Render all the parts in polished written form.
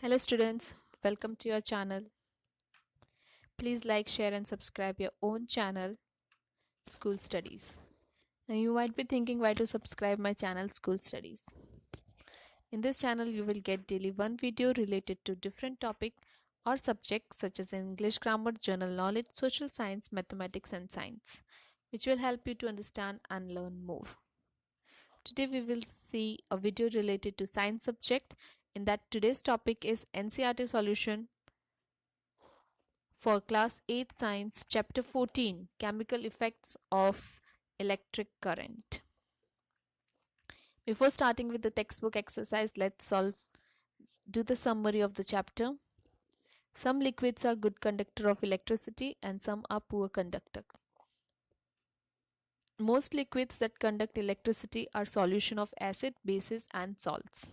Hello students, welcome to your channel. Please like, share and subscribe your own channel School Studies. Now you might be thinking why to subscribe my channel School Studies. In this channel you will get daily one video related to different topic or subjects such as English grammar, general knowledge, social science, mathematics and science, which will help you to understand and learn more. Today we will see a video related to science subject. In that today's topic is NCERT solution for class 8 science chapter 14 chemical effects of electric current. Before starting with the textbook exercise, let's do the summary of the chapter. Some liquids are good conductor of electricity and some are poor conductor. Most liquids that conduct electricity are solution of acid, bases and salts.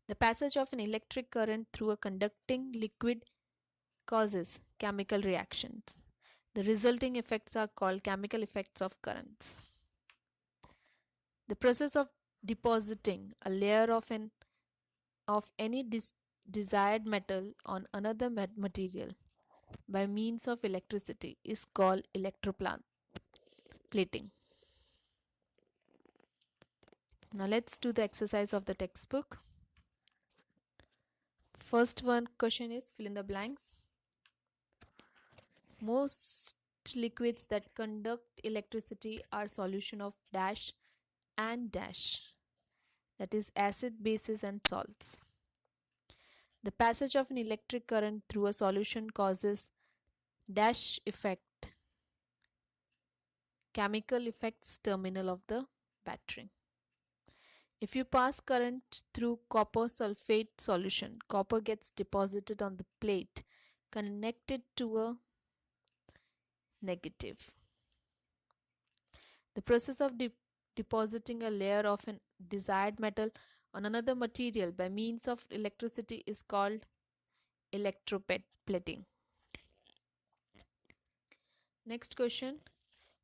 The passage of an electric current through a conducting liquid causes chemical reactions. The resulting effects are called chemical effects of currents. The process of depositing a layer of any desired metal on another material by means of electricity is called electroplating. Now let's do the exercise of the textbook. First one question is fill in the blanks. Most liquids that conduct electricity are solution of dash and dash, that is acid, bases and salts. The passage of an electric current through a solution causes dash effect, chemical effects terminal of the battery. If you pass current through copper sulfate solution, copper gets deposited on the plate connected to a negative. The process of depositing a layer of an desired metal on another material by means of electricity is called electroplating. Next question.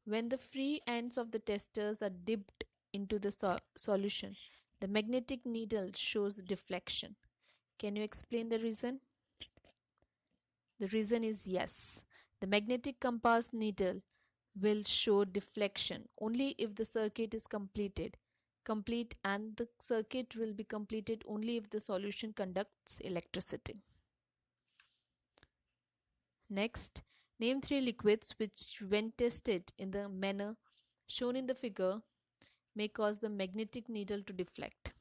When the free ends of the testers are dipped into the solution, the magnetic needle shows deflection. Can you explain the reason? The reason is yes. The magnetic compass needle will show deflection only if the circuit is complete, and the circuit will be completed only if the solution conducts electricity. Next, name 3 liquids which when tested in the manner shown in the figure may cause the magnetic needle to deflect.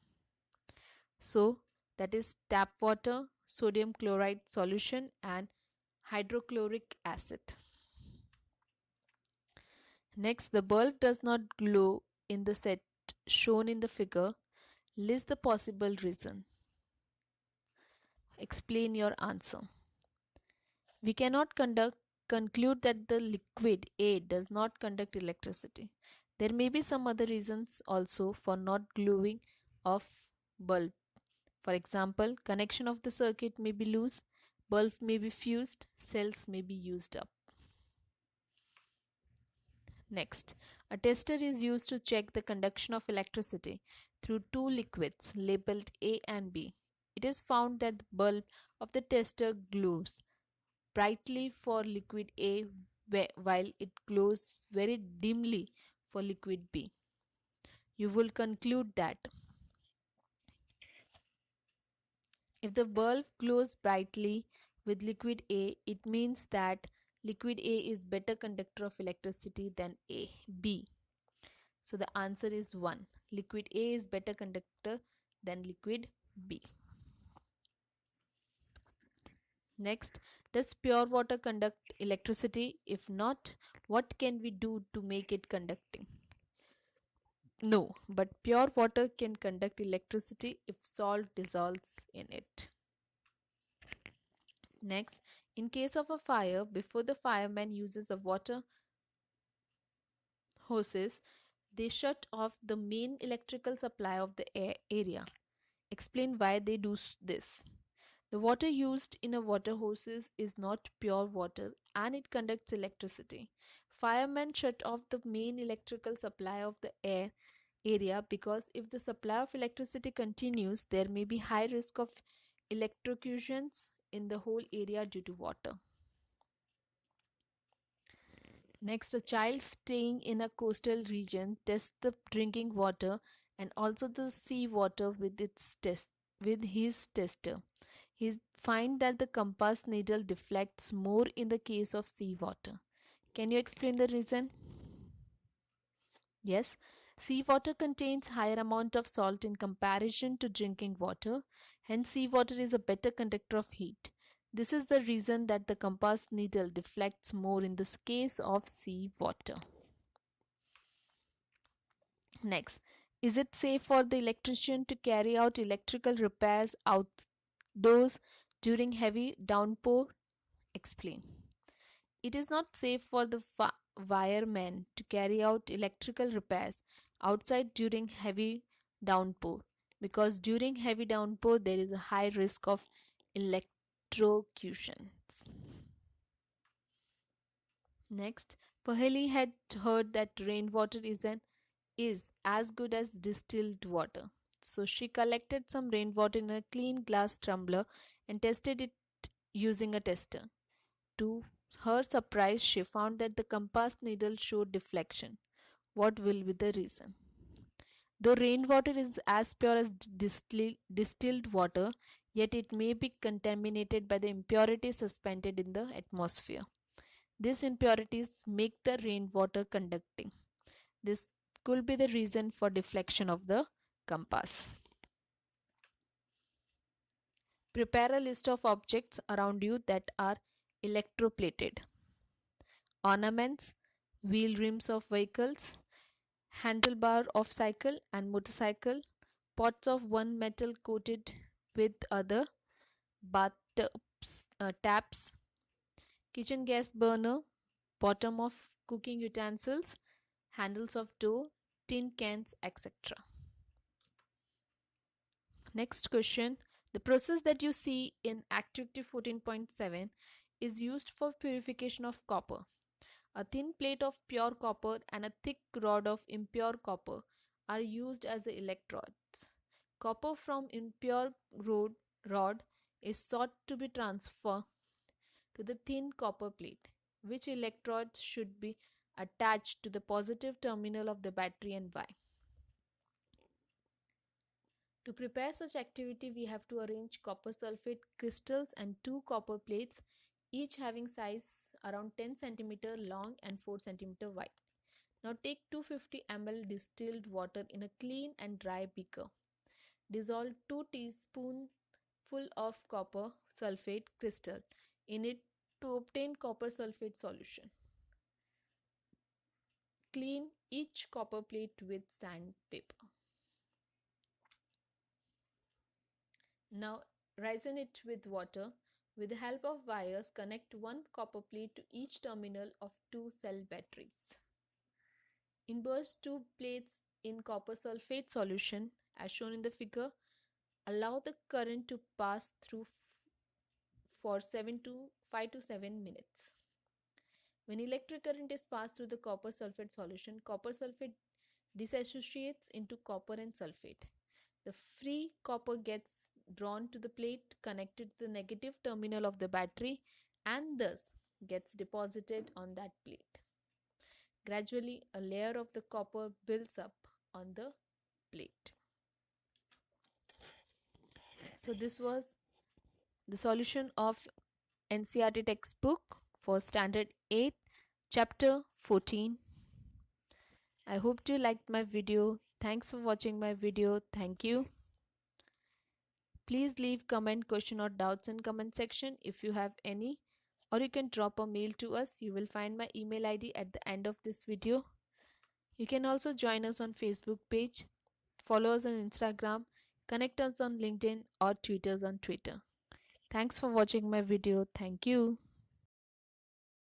So that is tap water, sodium chloride solution and hydrochloric acid. Next, the bulb does not glow in the set shown in the figure. List the possible reason. Explain your answer. We cannot conclude that the liquid A does not conduct electricity. There may be some other reasons also for not glowing of bulb. For example, connection of the circuit may be loose, bulb may be fused, cells may be used up. Next, a tester is used to check the conduction of electricity through two liquids labeled A and B. It is found that the bulb of the tester glows brightly for liquid A while it glows very dimly for liquid B. You will conclude that if the bulb glows brightly with liquid A, it means that liquid A is better conductor of electricity than B. So the answer is 1. Liquid A is better conductor than liquid B. Next, does pure water conduct electricity? If not, what can we do to make it conducting? No, but pure water can conduct electricity if salt dissolves in it. Next, in case of a fire, before the fireman uses the water hoses, they shut off the main electrical supply of the area. Explain why they do this. The water used in a water hoses is not pure water and it conducts electricity. Firemen shut off the main electrical supply of the area because if the supply of electricity continues, there may be high risk of electrocutions in the whole area due to water. Next, a child staying in a coastal region tests the drinking water and also the sea water with his tester. He finds that the compass needle deflects more in the case of sea water. Can you explain the reason? Yes, seawater contains higher amount of salt in comparison to drinking water. Hence, seawater is a better conductor of heat. This is the reason that the compass needle deflects more in this case of seawater. Next, is it safe for the electrician to carry out electrical repairs outdoors during heavy downpour? Explain. It is not safe for the wireman to carry out electrical repairs outside during heavy downpour because during heavy downpour there is a high risk of electrocutions. Next, Paheli had heard that rainwater is as good as distilled water. So she collected some rainwater in a clean glass tumbler and tested it using a tester. To her surprise, she found that the compass needle showed deflection. What will be the reason? Though rainwater is as pure as distilled water, yet it may be contaminated by the impurities suspended in the atmosphere. These impurities make the rainwater conducting. This could be the reason for deflection of the compass. Prepare a list of objects around you that are electroplated. Ornaments, wheel rims of vehicles, handlebar of cycle and motorcycle, pots of one metal coated with other, taps, kitchen gas burner, bottom of cooking utensils, handles of door, tin cans, etc. Next question. The process that you see in activity 14.7 is used for purification of copper. A thin plate of pure copper and a thick rod of impure copper are used as electrodes. Copper from impure rod is sought to be transferred to the thin copper plate, which electrodes should be attached to the positive terminal of the battery and why. To prepare such activity, we have to arrange copper sulfate crystals and two copper plates, each having size around 10 cm long and 4 cm wide. Now take 250 ml distilled water in a clean and dry beaker. Dissolve 2 teaspoons of copper sulfate crystal in it to obtain copper sulfate solution. Clean each copper plate with sandpaper. Now ration it with water. With the help of wires, connect one copper plate to each terminal of two cell batteries. Immerse two plates in copper sulfate solution as shown in the figure. Allow the current to pass through for 5 to 7 minutes. When electric current is passed through the copper sulfate solution, copper sulfate disassociates into copper and sulfate. The free copper gets drawn to the plate connected to the negative terminal of the battery and thus gets deposited on that plate. Gradually, a layer of the copper builds up on the plate. So this was the solution of NCERT textbook for standard 8 chapter 14. I hope you liked my video. Thanks for watching my video. Thank you. Please leave comment, question or doubts in comment section if you have any, or you can drop a mail to us. You will find my email ID at the end of this video. You can also join us on Facebook page, follow us on Instagram, connect us on LinkedIn or tweet us on Twitter. Thanks for watching my video. Thank you.